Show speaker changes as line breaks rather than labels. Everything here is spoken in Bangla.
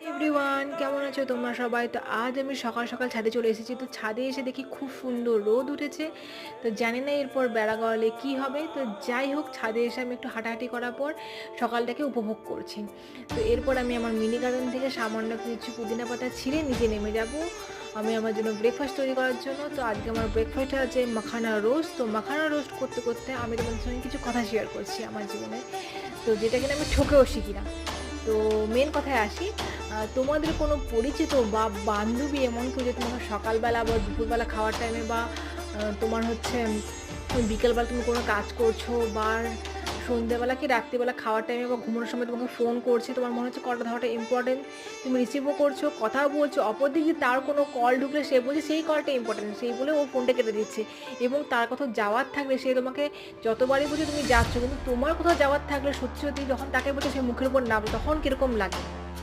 এভরিওয়ান, কেমন আছো তোমরা সবাই? তো আজ আমি সকাল সকাল ছাদে চলে এসেছি। তো ছাদে এসে দেখি খুব সুন্দর রোদ উঠেছে। তো জানি না এরপর বেড়া গড়ালে কী হবে। তো যাই হোক, ছাদে এসে আমি একটু হাঁটাহাঁটি করার পর সকালটাকে উপভোগ করছি। তো এরপর আমি আমার মিনি গার্ডেন থেকে সামান্য কিছু পুদিনা পাতা ছিঁড়ে নিচে নেমে যাব আমি আমার জন্য ব্রেকফাস্ট তৈরি করার জন্য। তো আজকে আমার ব্রেকফাস্টে আছে মাখানা রোস্ট। তো মাখানা রোস্ট করতে করতে আমি তোমাদের সঙ্গে কিছু কথা শেয়ার করছি আমার জীবনে, তো যেটা কিনা আমি ঠকেও শিখি না। তো মেন কথায় আসি, তোমাদের কোনো পরিচিত বা বান্ধবী এমন কেউ যে তোমাকে সকালবেলা বা দুপুরবেলা খাওয়ার টাইমে বা তোমার হচ্ছে বিকেলবেলা তুমি কোনো কাজ করছো বা সন্ধ্যেবেলা কি রাত্রিবেলা খাওয়ার টাইমে বা ঘুমানোর সময় তোমাকে ফোন করছে, তোমার মনে হচ্ছে কলটা ধরাটা ইম্পর্টেন্ট, তুমি রিসিভও করছো, কথা বলছো, অপরদিকে তার কোনো কল ঢুকলে সে বলছে সেই কলটা ইম্পর্টেন্ট, সেই বলে ও ফোনটা কেটে দিচ্ছে। এবং তার কোথাও যাওয়ার থাকলে সে তোমাকে যতবারই বলছে তুমি যাচ্ছ, কিন্তু তোমার কোথাও যাওয়ার থাকলে সত্যি সত্যি যখন তাকে বলছে সে মুখের উপর নামে, তখন কীরকম লাগে?